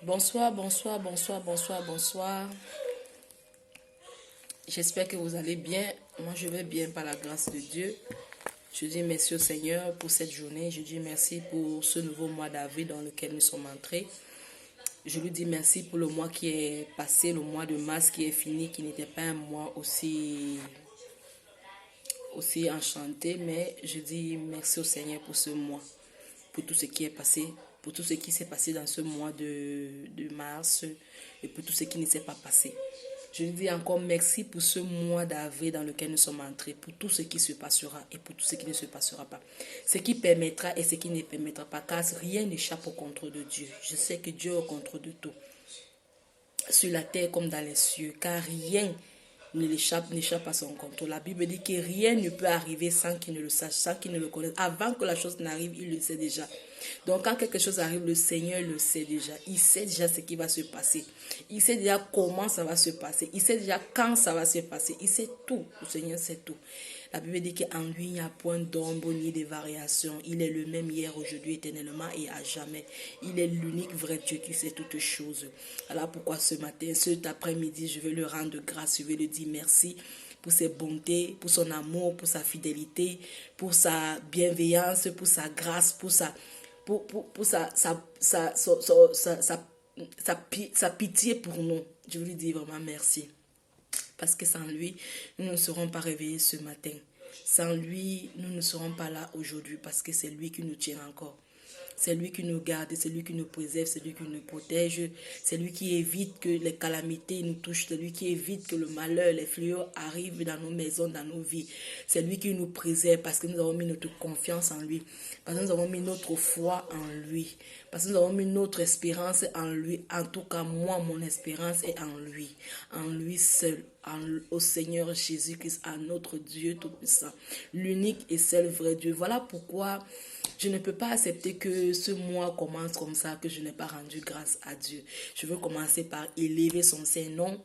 Bonsoir, bonsoir, bonsoir, bonsoir, bonsoir. J'espère que vous allez bien. Moi, je vais bien par la grâce de Dieu. Je dis merci au Seigneur pour cette journée. Je dis merci pour ce nouveau mois d'avril dans lequel nous sommes entrés. Je lui dis merci pour le mois qui est passé, le mois de mars qui est fini, qui n'était pas un mois aussi enchanté. Mais je dis merci au Seigneur pour ce mois, pour tout ce qui est passé, pour tout ce qui s'est passé dans ce mois de mars et pour tout ce qui ne s'est pas passé. Je lui dis encore merci pour ce mois d'avril dans lequel nous sommes entrés, pour tout ce qui se passera et pour tout ce qui ne se passera pas. Ce qui permettra et ce qui ne permettra pas, car rien n'échappe au contrôle de Dieu. Je sais que Dieu est au contrôle de tout, sur la terre comme dans les cieux, car rien n'échappe à son contrôle. La Bible dit que rien ne peut arriver sans qu'il ne le sache, sans qu'il ne le connaisse. Avant que la chose n'arrive, il le sait déjà. Donc quand quelque chose arrive, le Seigneur le sait déjà. Il sait déjà ce qui va se passer. Il sait déjà comment ça va se passer. Il sait déjà quand ça va se passer. Il sait tout. Le Seigneur sait tout. La Bible dit qu'en lui, il n'y a point d'ombre ni de variation. Il est le même hier, aujourd'hui, éternellement et à jamais. Il est l'unique vrai Dieu qui sait toutes choses. Alors pourquoi ce matin, cet après-midi, je vais lui rendre grâce, je vais lui dire merci pour ses bontés, pour son amour, pour sa fidélité, pour sa bienveillance, pour sa grâce, pour sa pitié pour nous. Je veux lui dire vraiment merci. Parce que sans lui, nous ne serons pas réveillés ce matin. Sans lui, nous ne serons pas là aujourd'hui parce que c'est lui qui nous tient encore. C'est lui qui nous garde, c'est lui qui nous préserve, c'est lui qui nous protège, c'est lui qui évite que les calamités nous touchent, c'est lui qui évite que le malheur, les fléaux arrivent dans nos maisons, dans nos vies. C'est lui qui nous préserve parce que nous avons mis notre confiance en lui, parce que nous avons mis notre foi en lui, parce que nous avons mis notre espérance en lui. En tout cas, moi, mon espérance est en lui seul, au Seigneur Jésus-Christ, à notre Dieu Tout-Puissant, l'unique et seul vrai Dieu. Voilà pourquoi je ne peux pas accepter que ce mois commence comme ça, que je n'ai pas rendu grâce à Dieu. Je veux commencer par élever son Saint-Nom.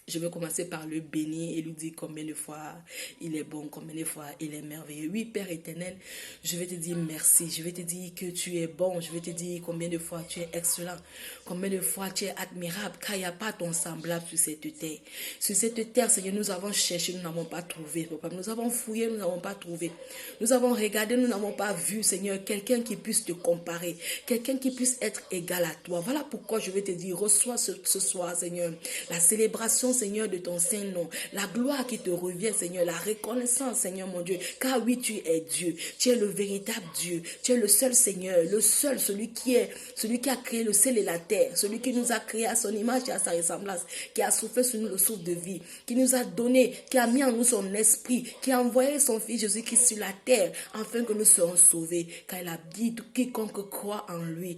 Je vais commencer par le bénir et lui dire combien de fois il est bon, combien de fois il est merveilleux. Oui, Père éternel, je vais te dire merci. Je vais te dire que tu es bon. Je vais te dire combien de fois tu es excellent. Combien de fois tu es admirable. Car il n'y a pas ton semblable sur cette terre. Sur cette terre, Seigneur, nous avons cherché, nous n'avons pas trouvé. Papa. Nous avons fouillé, nous n'avons pas trouvé. Nous avons regardé, nous n'avons pas vu, Seigneur, quelqu'un qui puisse te comparer. Quelqu'un qui puisse être égal à toi. Voilà pourquoi je vais te dire, reçois ce soir, Seigneur, la célébration, Seigneur, de ton Saint-Nom, la gloire qui te revient, Seigneur, la reconnaissance, Seigneur, mon Dieu, car oui, tu es Dieu, tu es le véritable Dieu, tu es le seul Seigneur, le seul, celui qui a créé le ciel et la terre, celui qui nous a créé à son image et à sa ressemblance, qui a soufflé sur nous le souffle de vie, qui nous a donné, qui a mis en nous son esprit, qui a envoyé son Fils Jésus-Christ sur la terre, afin que nous serons sauvés, car il a dit, quiconque croit en lui,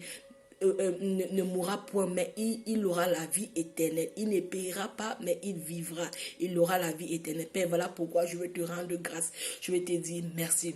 ne mourra point, mais il aura la vie éternelle. Il ne périra pas, mais il vivra. Il aura la vie éternelle. Père, voilà pourquoi je vais te rendre grâce. Je vais te dire merci.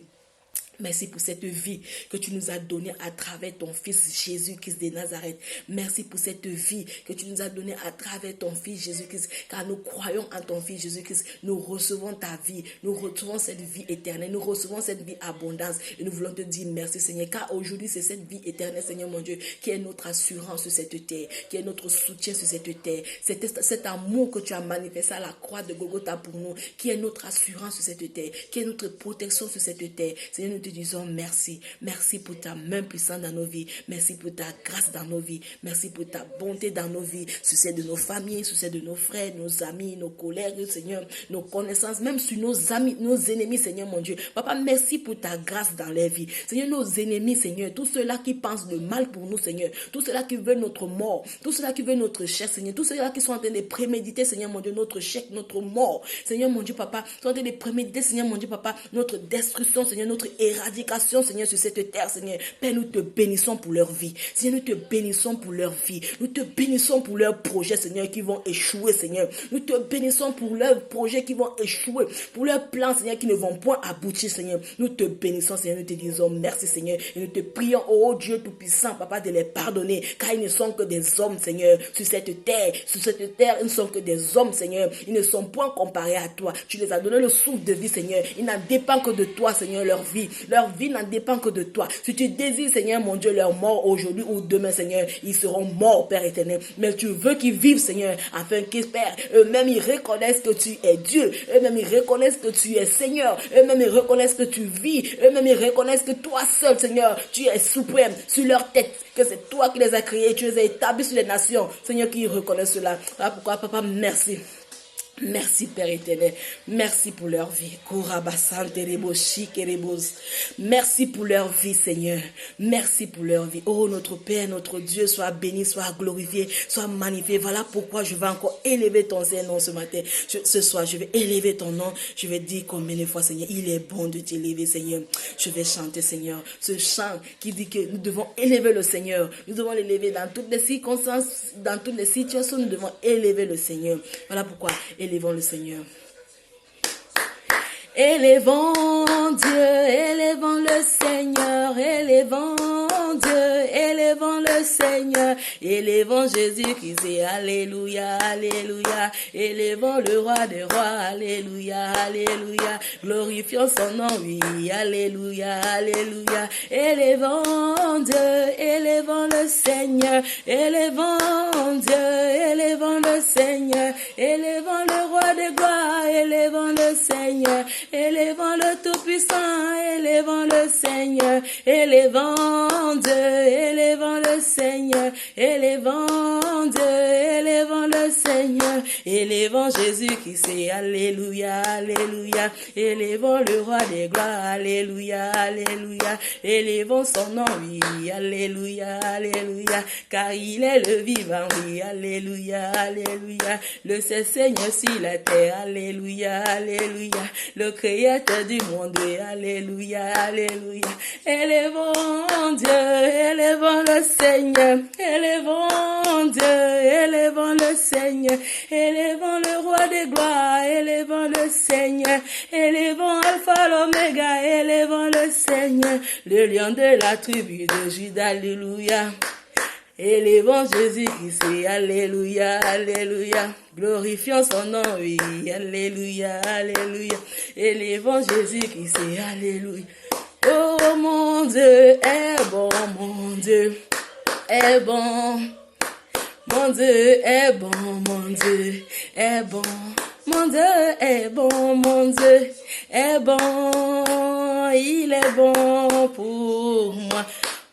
Merci pour cette vie que tu nous as donnée à travers ton Fils Jésus-Christ de Nazareth. Merci pour cette vie que tu nous as donnée à travers ton Fils Jésus-Christ. Car nous croyons en ton Fils Jésus-Christ. Nous recevons ta vie. Nous recevons cette vie éternelle. Nous recevons cette vie abondance. Et nous voulons te dire merci, Seigneur. Car aujourd'hui, c'est cette vie éternelle, Seigneur mon Dieu, qui est notre assurance sur cette terre. Qui est notre soutien sur cette terre. C'est cet amour que tu as manifesté à la croix de Golgotha pour nous. Qui est notre assurance sur cette terre. Qui est notre protection sur cette terre. Seigneur, nous te disons merci. Merci pour ta main puissante dans nos vies. Merci pour ta grâce dans nos vies. Merci pour ta bonté dans nos vies. Sur celle de nos familles, sur celle de nos frères, nos amis, nos collègues, Seigneur, nos connaissances, même sur nos amis, nos ennemis, Seigneur mon Dieu. Papa, merci pour ta grâce dans les vies. Seigneur, nos ennemis, Seigneur, tous ceux-là qui pensent le mal pour nous, Seigneur, tous ceux-là qui veulent notre mort, tous ceux-là qui veulent notre chair, Seigneur, tous ceux-là qui sont en train de préméditer, Seigneur mon Dieu, notre chèque, notre mort, Seigneur mon Dieu, Papa, sont en train de préméditer, Seigneur mon Dieu, Papa, notre destruction, Seigneur, notre éradication, Seigneur, sur cette terre, Seigneur. Père, nous te bénissons pour leur vie. Seigneur, nous te bénissons pour leur vie. Nous te bénissons pour leurs projets, Seigneur, qui vont échouer, Seigneur. Nous te bénissons pour leurs projets qui vont échouer, pour leurs plans, Seigneur, qui ne vont point aboutir, Seigneur. Nous te bénissons, Seigneur, nous te disons merci, Seigneur. Et nous te prions, oh Dieu Tout-Puissant, Papa, de les pardonner, car ils ne sont que des hommes, Seigneur, sur cette terre. Sur cette terre, ils ne sont que des hommes, Seigneur. Ils ne sont point comparés à toi. Tu les as donné le souffle de vie, Seigneur. Il n'en dépend que de toi, Seigneur, leur vie. Leur vie n'en dépend que de toi. Si tu désires, Seigneur mon Dieu, leur mort aujourd'hui ou demain, Seigneur, ils seront morts, Père éternel. Mais tu veux qu'ils vivent, Seigneur, afin qu'ils, Père, eux-mêmes, ils reconnaissent que tu es Dieu. Eux-mêmes, ils reconnaissent que tu es Seigneur. Eux-mêmes, ils reconnaissent que tu vis. Eux-mêmes, ils reconnaissent que toi seul, Seigneur, tu es suprême sur leur tête. Que c'est toi qui les as créés. Tu les as établis sur les nations. Seigneur, qui reconnaissent cela. Voilà pourquoi, Papa, merci. Merci Père éternel, merci pour leur vie. Merci pour leur vie Seigneur, merci pour leur vie. Oh notre Père, notre Dieu, sois béni, sois glorifié, sois magnifié. Voilà pourquoi je vais encore élever ton Saint-Nom ce matin. Ce soir, je vais élever ton nom. Je vais dire combien de fois Seigneur, il est bon de t'élever Seigneur. Je vais chanter Seigneur, ce chant qui dit que nous devons élever le Seigneur. Nous devons l'élever dans toutes les circonstances, dans toutes les situations, nous devons élever le Seigneur. Voilà pourquoi élevons le Seigneur. Élevons Dieu, élevons le Seigneur, élevons Dieu, élevons le Seigneur, élevons Jésus-Christ, alléluia, alléluia, élevons le roi des rois, alléluia, alléluia, glorifions son nom, oui, alléluia, alléluia, élevons Dieu, élevons le Seigneur, élevons Dieu, élevons le Seigneur, élevons le roi des gloires, élevons le Seigneur, élevons le Tout-Puissant, élevons le Seigneur, élevons Dieu, élevons le Seigneur, élevons Dieu, élevons le Seigneur, élevons Jésus-Christ, alléluia, alléluia, élevons le roi des gloires, alléluia, alléluia, élevons son nom, oui, alléluia, alléluia, car il est le vivant, oui, alléluia, alléluia, le seul Seigneur sur la terre, alléluia, alléluia, le créateur du monde, alléluia, alléluia, élevons Dieu, élevons le Seigneur, élevons Dieu, élevons le Seigneur, élevons le roi des gloires, élevons le Seigneur, élevons Alpha l'Oméga, élevons le Seigneur, le lion de la tribu de Juda, alléluia. Élevons Jésus-Christ, alléluia, alléluia, glorifions son nom, oui, alléluia, alléluia, élevons Jésus-Christ, alléluia. Oh mon Dieu est bon, mon Dieu est bon, mon Dieu est bon, mon Dieu est bon, mon Dieu est bon, mon Dieu est bon, il est bon pour moi.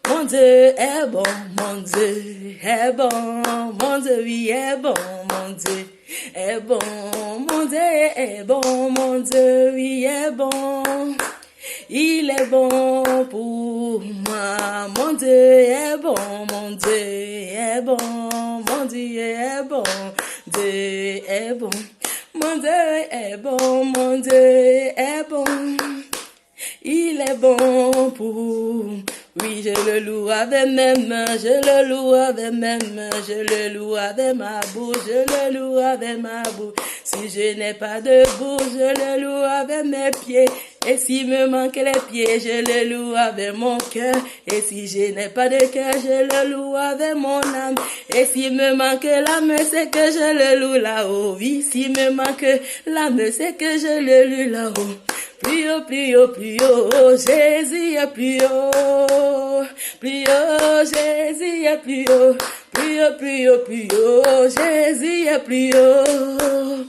Mon Dieu est bon, mon Dieu est bon, mon Dieu oui est bon, mon Dieu est bon, mon Dieu est bon, mon Dieu oui est bon, il est bon pour moi, mon Dieu est bon, mon Dieu est bon, mon Dieu est bon, Dieu est bon, mon Dieu est bon, mon Dieu est bon, il est bon pour moi. Oui, je le loue avec mes mains, je le loue avec mes mains, je le loue avec ma bouche, je le loue avec ma bouche. Si je n'ai pas de bouche, je le loue avec mes pieds. Et s'il me manque les pieds, je le loue avec mon cœur. Et si je n'ai pas de cœur, je le loue avec mon âme. Et s'il me manque l'âme, c'est que je le loue là-haut. Oui, s'il me manque l'âme, c'est que je le loue là-haut. Plus haut, plus haut, plus haut, Jésus est plus haut. Plus haut, Jésus est plus haut. Plus haut, plus haut, plus haut, Jésus est plus haut.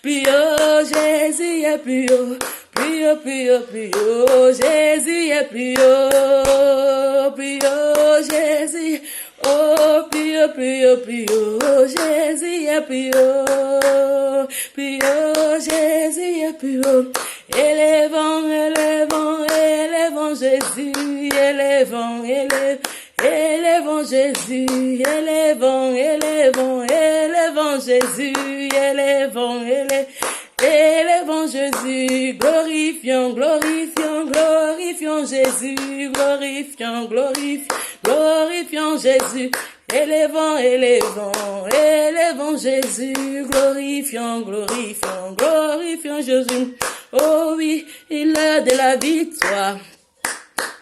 Plus haut, Jésus est plus haut. Plus haut, plus haut, plus haut, Jésus est plus haut. Plus haut, Jésus. Oh, plus haut, plus haut, plus haut, Jésus est plus haut. Plus haut, Jésus est plus haut. Élevons, élevons, élevons Jésus, élevons, élevons. Élevons Jésus, élevons, élevons, élevons Jésus, élevons, élevons Jésus, glorifions, glorifions, glorifions Jésus, glorifions, glorifions Jésus, élevons, élevons, élevons Jésus, glorifions, glorifions, glorifions Jésus. Oh oui, il est de la victoire.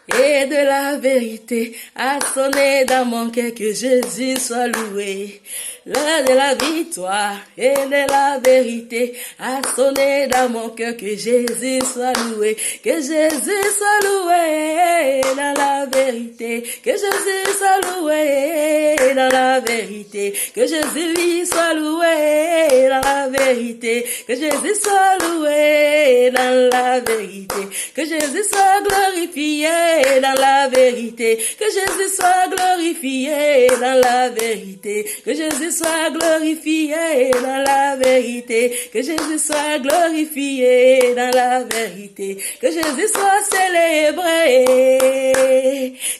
et de la vérité a sonné dans mon cœur, que Jésus soit loué. L'heure de la victoire et de la vérité a sonné dans mon cœur, que Jésus soit loué, que Jésus soit loué dans la vérité, que Jésus soit loué dans la vérité, que Jésus lui soit loué dans la vérité, que Jésus soit loué dans la vérité, que Jésus soit glorifié dans la vérité, que Jésus soit glorifié dans la vérité, que Jésus soit glorifié dans la vérité, que Jésus soit glorifié dans la vérité, que Jésus soit célébré,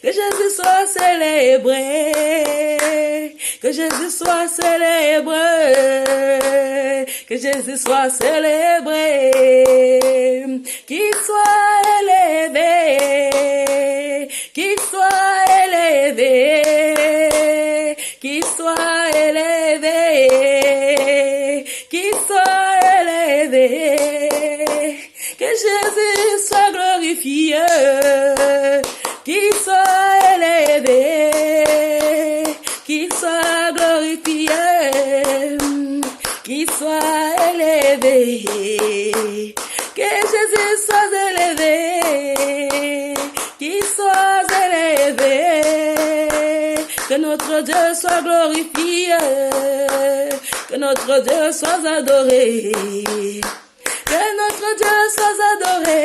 que Jésus soit célébré, que Jésus soit célébré, que Jésus soit célébré, qu'il soit élevé, qu'il soit élevé, qu'il soit élevé, qu'il soit élevé, que Jésus soit glorifié, qu'il soit élevé, qu'il soit glorifié, qu'il soit élevé, que Jésus soit élevé, qu'il soit élevé, que notre Dieu soit glorifié, que notre Dieu soit adoré, que notre Dieu soit adoré,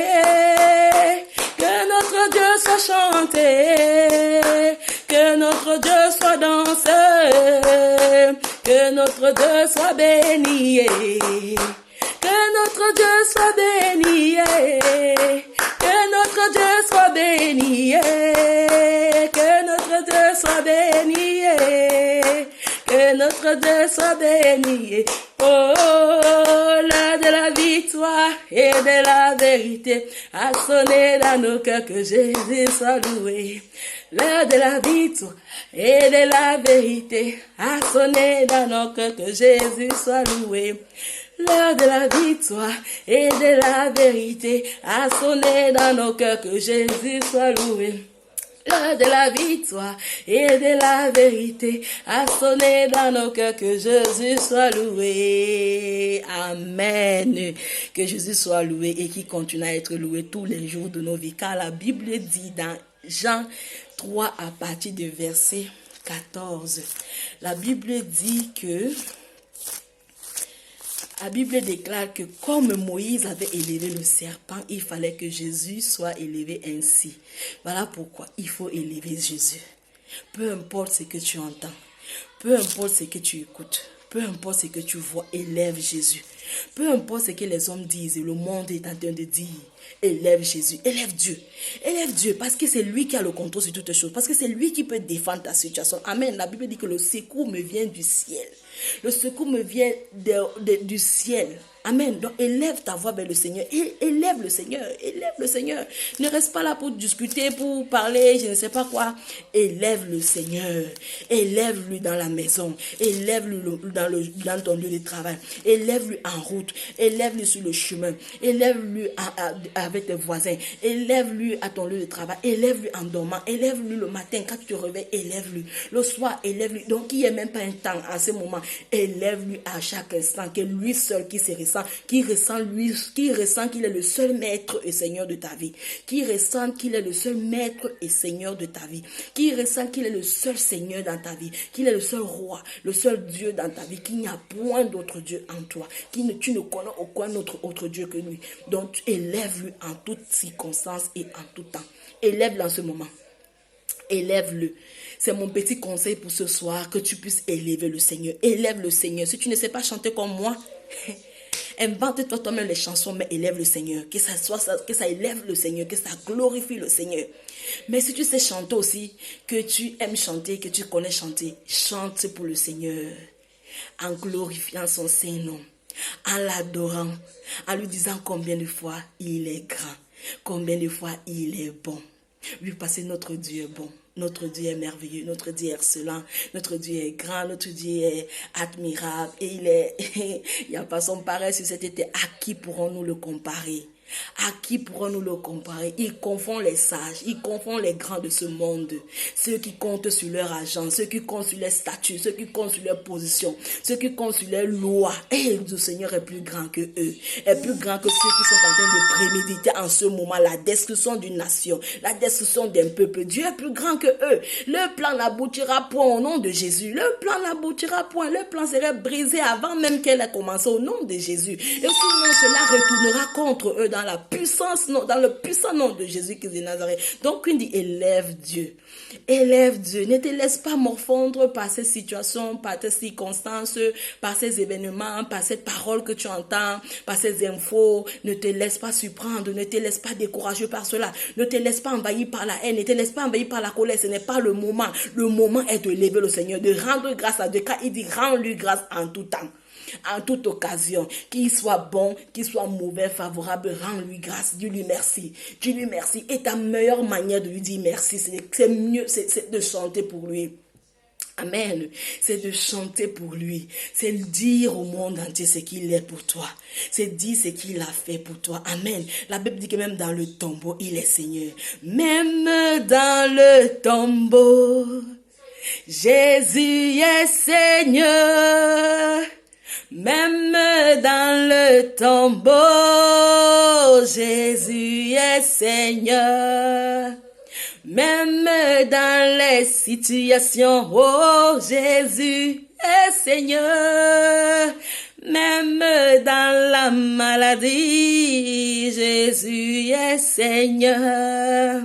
que notre Dieu soit chanté, que notre Dieu soit dansé, que notre Dieu soit béni, que notre Dieu soit béni, que notre Dieu soit béni, que notre Dieu soit béni, que notre Dieu soit béni. Oh, l'heure de la victoire et de la vérité a sonné dans nos cœurs, que Jésus soit loué. L'heure de la victoire et de la vérité a sonné dans nos cœurs, que Jésus soit loué. L'heure de la victoire et de la vérité a sonné dans nos cœurs, que Jésus soit loué. L'heure de la victoire et de la vérité a sonné dans nos cœurs, que Jésus soit loué. Amen. Que Jésus soit loué et qu'il continue à être loué tous les jours de nos vies. Car la Bible dit dans Jean 3 à partir du verset 14. La Bible dit que... La Bible déclare que comme Moïse avait élevé le serpent, il fallait que Jésus soit élevé ainsi. Voilà pourquoi il faut élever Jésus. Peu importe ce que tu entends, peu importe ce que tu écoutes, peu importe ce que tu vois, élève Jésus. Peu importe ce que les hommes disent et le monde est en train de dire, élève Jésus, élève Dieu. Élève Dieu parce que c'est lui qui a le contrôle sur toutes les choses, parce que c'est lui qui peut défendre ta situation. Amen. La Bible dit que le secours me vient du ciel. Le secours me vient du ciel. Amen. Donc élève ta voix vers le Seigneur. Élève le Seigneur. Élève le Seigneur. Ne reste pas là pour discuter, pour parler, je ne sais pas quoi. Élève le Seigneur. Élève-lui dans la maison. Élève-lui dans ton lieu de travail. Élève-lui en route. Élève-lui sur le chemin. Élève-lui avec tes voisins. Élève-lui à ton lieu de travail. Élève-lui en dormant. Élève-lui le matin quand tu te réveilles. Élève-lui. Le soir, élève-lui. Donc il n'y a même pas un temps à ce moment. Élève-lui à chaque instant. Que lui seul qui se ressent, qui ressent qu'il est le seul maître et seigneur de ta vie, qui ressent qu'il est le seul maître et seigneur de ta vie, qui ressent qu'il est le seul seigneur dans ta vie, qu'il est le seul roi, le seul Dieu dans ta vie, qu'il n'y a point d'autre Dieu en toi, tu ne connais aucun autre Dieu que lui. Donc élève-lui en toutes circonstances et en tout temps. Élève-le en ce moment. Élève-le. C'est mon petit conseil pour ce soir, que tu puisses élever le Seigneur. Élève le Seigneur. Si tu ne sais pas chanter comme moi, invente-toi toi-même les chansons, mais élève le Seigneur. Que ça élève le Seigneur, que ça glorifie le Seigneur. Mais si tu sais chanter aussi, que tu aimes chanter, que tu connais chanter, chante pour le Seigneur. En glorifiant son Saint-Nom, en l'adorant, en lui disant combien de fois il est grand, combien de fois il est bon. Oui, parce que notre Dieu est bon. Notre Dieu est merveilleux, notre Dieu est excellent, notre Dieu est grand, notre Dieu est admirable. Et il n'y a pas son pareil sur cette terre. À qui pourrons-nous le comparer? À qui pourrons-nous le comparer? Il confond les sages, il confond les grands de ce monde. Ceux qui comptent sur leur argent, ceux qui comptent sur les statuts, ceux qui comptent sur leur position, ceux qui comptent sur les lois. Et le Seigneur est plus grand que eux. Est plus grand que ceux qui sont en train de préméditer en ce moment la destruction d'une nation, la destruction d'un peuple. Dieu est plus grand que eux. Le plan n'aboutira point au nom de Jésus. Le plan n'aboutira point. Le plan serait brisé avant même qu'elle ait commencé au nom de Jésus. Et sinon, cela retournera contre eux dans le puissant nom de Jésus-Christ de Nazareth. Donc, il dit, élève Dieu. Élève Dieu. Ne te laisse pas morfondre par ces situations, par tes circonstances, par ces événements, par cette parole que tu entends, par ces infos. Ne te laisse pas surprendre. Ne te laisse pas décourager par cela. Ne te laisse pas envahir par la haine. Ne te laisse pas envahir par la colère. Ce n'est pas le moment. Le moment est de lever le Seigneur, de rendre grâce à Dieu. Car il dit, rends-lui grâce en tout temps. En toute occasion, qu'il soit bon, qu'il soit mauvais, favorable, rends-lui grâce, dis-lui merci. Dis-lui merci. Et ta meilleure manière de lui dire merci, c'est mieux, c'est de chanter pour lui. Amen. C'est de chanter pour lui. C'est dire au monde entier ce qu'il est pour toi. C'est dire ce qu'il a fait pour toi. Amen. La Bible dit que même dans le tombeau, il est Seigneur. Même dans le tombeau, Jésus est Seigneur. Même dans le tombeau, Jésus est Seigneur. Même dans les situations, oh, Jésus est Seigneur. Même dans la maladie, Jésus est Seigneur.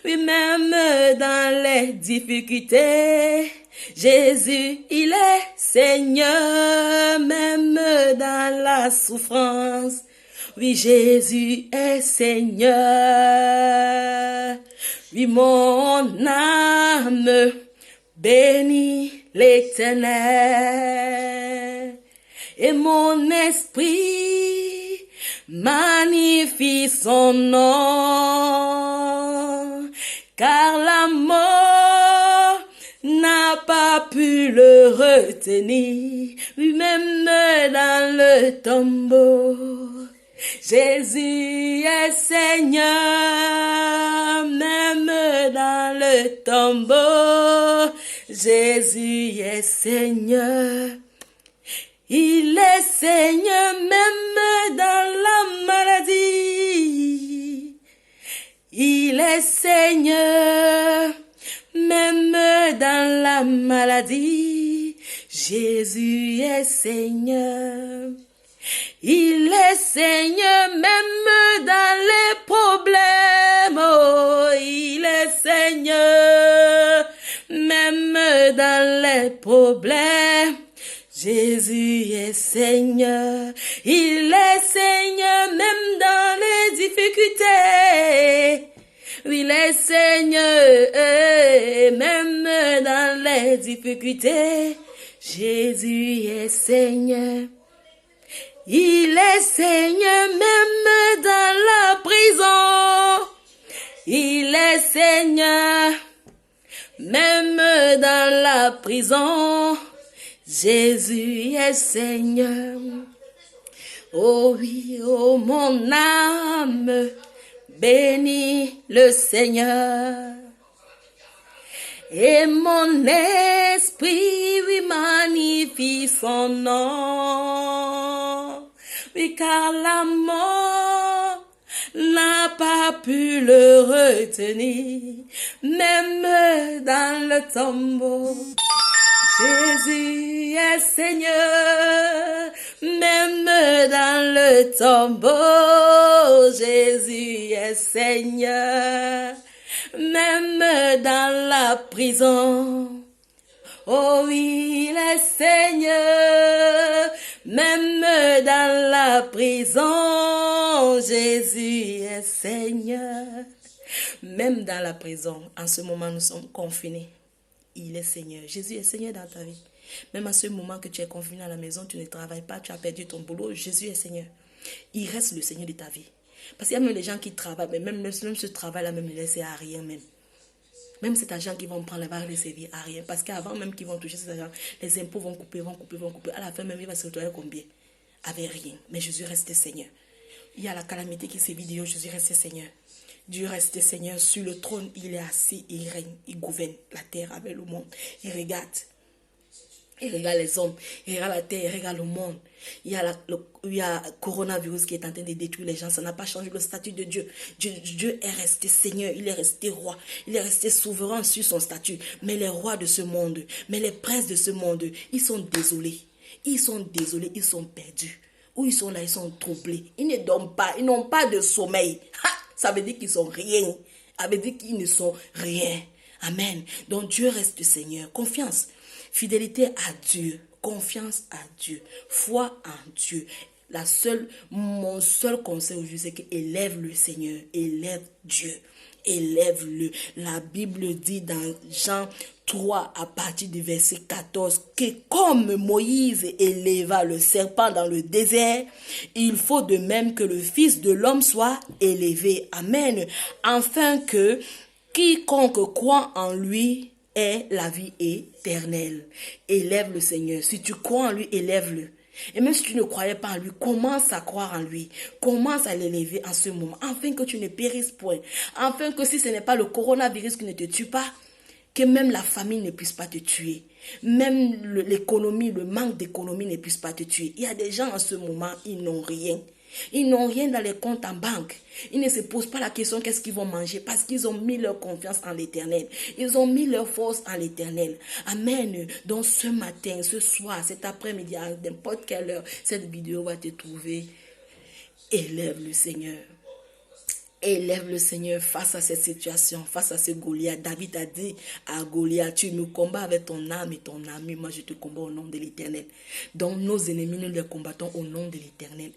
Oui, même dans les difficultés, Jésus, il est Seigneur, même dans la souffrance. Oui, Jésus est Seigneur. Oui, mon âme bénit l'Éternel. Et mon esprit magnifie son nom. Car la mort n'a pas pu le retenir, oui, même dans le tombeau. Jésus est Seigneur, même dans le tombeau. Jésus est Seigneur. Il est Seigneur même dans la maladie. Il est Seigneur même dans la maladie. Jésus est Seigneur. Il est Seigneur même dans les problèmes. Oh, il est Seigneur même dans les problèmes. Jésus est Seigneur. Il est Seigneur même dans les difficultés. Il est Seigneur même dans les difficultés. Jésus est Seigneur. Il est Seigneur même dans la prison. Il est Seigneur même dans la prison. Jésus est Seigneur. Oh oui, oh mon âme, bénis le Seigneur. Et mon esprit, oui, magnifie son nom. Oui, car la mort n'a pas pu le retenir, même dans le tombeau. Jésus est Seigneur, même dans le tombeau. Jésus est Seigneur, même dans la prison. Oh oui, il est Seigneur, même dans la prison. Jésus est Seigneur. Même dans la prison, en ce moment, nous sommes confinés. Il est Seigneur. Jésus est Seigneur dans ta vie. Même à ce moment que tu es confiné à la maison, tu ne travailles pas, tu as perdu ton boulot, Jésus est Seigneur. Il reste le Seigneur de ta vie. Parce qu'il y a même les gens qui travaillent, mais même ce travail-là, même ne laisse à rien même. Même cet argent qu'ils vont prendre, va les servir à rien. Parce qu'avant même qu'ils vont toucher cet argent, les impôts vont couper. À la fin même, il va se retrouver combien? Avec rien. Mais Jésus reste Seigneur. Il y a la calamité qui sévit, Dieu, Jésus reste Seigneur. Dieu reste Seigneur. Sur le trône, il est assis, il règne, il gouverne la terre avec le monde. Il regarde. Il regarde les hommes, il regarde la terre, il regarde le monde. Il y a le coronavirus qui est en train de détruire les gens. Ça n'a pas changé le statut de Dieu. Dieu est resté Seigneur, il est resté roi. Il est resté souverain sur son statut. Mais les rois de ce monde, mais les princes de ce monde, ils sont désolés. Ils sont désolés, ils sont perdus. Où ils sont là, ils sont troublés. Ils ne dorment pas, ils n'ont pas de sommeil. Ha! Ça veut dire qu'ils sont rien. Ça veut dire qu'ils ne sont rien. Amen. Donc Dieu reste Seigneur. Confiance. Fidélité à Dieu, confiance à Dieu, foi en Dieu. Mon seul conseil aujourd'hui, c'est qu'élève le Seigneur, élève Dieu, élève-le. La Bible dit dans Jean 3, à partir du verset 14, que comme Moïse éleva le serpent dans le désert, il faut de même que le Fils de l'homme soit élevé. Amen. Afin que quiconque croit en lui est la vie éternelle. Élève le Seigneur. Si tu crois en lui, élève-le. Et même si tu ne croyais pas en lui, commence à croire en lui. Commence à l'élever en ce moment. Afin que tu ne périsses point. Afin que si ce n'est pas le coronavirus qui ne te tue pas, que même la famille ne puisse pas te tuer. Même l'économie, le manque d'économie ne puisse pas te tuer. Il y a des gens en ce moment, ils n'ont rien. Ils n'ont rien dans les comptes en banque. Ils ne se posent pas la question qu'est-ce qu'ils vont manger parce qu'ils ont mis leur confiance en l'Éternel. Ils ont mis leur force en l'Éternel. Amen. Donc ce matin, ce soir, cet après-midi, à n'importe quelle heure, cette vidéo va te trouver. Élève le Seigneur. Élève le Seigneur face à cette situation, face à ce Goliath. David a dit à Goliath, tu me combats avec ton âme et ton ami, moi je te combats au nom de l'Éternel. Donc nos ennemis, nous les combattons au nom de l'Éternel.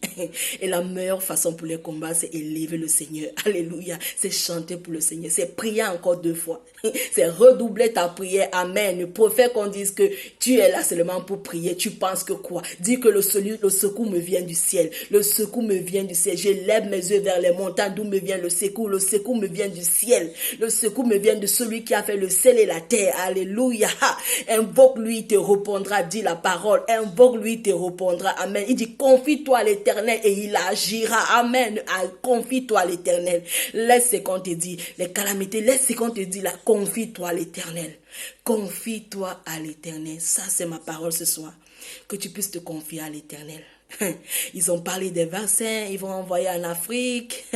Et la meilleure façon pour les combattre, c'est élever le Seigneur. Alléluia. C'est chanter pour le Seigneur. C'est prier encore 2 fois. C'est redoubler ta prière. Amen. Le prophète qu'on dise que tu es là seulement pour prier. Tu penses que quoi? Dis que le secours me vient du ciel. Le secours me vient du ciel. Je lève mes yeux vers les montagnes d'où me vient le secours. Le secours me vient du ciel. Le secours me vient de celui qui a fait le ciel et la terre. Alléluia. Invoque-lui, il te répondra, dit la parole. Invoque-lui, il te répondra. Amen. Il dit, confie-toi à l'Éternel et il agira. Amen. Confie-toi à l'Éternel. Laisse ce qu'on te dit. Les calamités, laisse ce qu'on te dit là. Confie-toi à l'Éternel. Confie-toi à l'Éternel. Ça, c'est ma parole ce soir. Que tu puisses te confier à l'Éternel. Ils ont parlé des vaccins, ils vont envoyer en Afrique.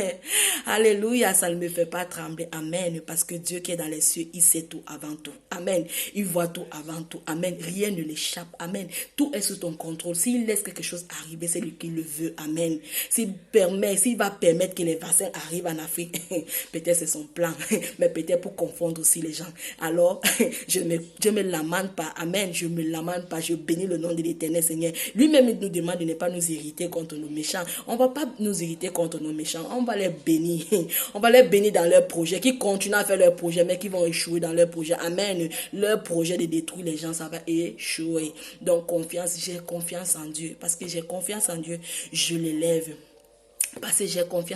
Alléluia, ça ne me fait pas trembler. Amen. Parce que Dieu qui est dans les cieux, il sait tout avant tout. Amen. Il voit tout avant tout. Amen. Rien ne l'échappe. Amen. Tout est sous ton contrôle. S'il laisse quelque chose arriver, c'est lui qui le veut. Amen. S'il va permettre que les vaccins arrivent en Afrique, peut-être c'est son plan, mais peut-être pour confondre aussi les gens. Alors, je me lamente pas. Amen. Je me lamente pas. Je bénis le nom de l'Éternel Seigneur. Lui-même, il nous demande de ne pas nous irriter contre nos méchants. On ne va pas nous irriter contre nos méchants. On va les bénir. On va les bénir dans leurs projets, qui continuent à faire leurs projets, mais qui vont échouer dans leurs projets. Amen. Leur projet de détruire les gens, ça va échouer. Donc, j'ai confiance en Dieu. Parce que j'ai confiance en Dieu, je l'élève. Parce que j'ai confiance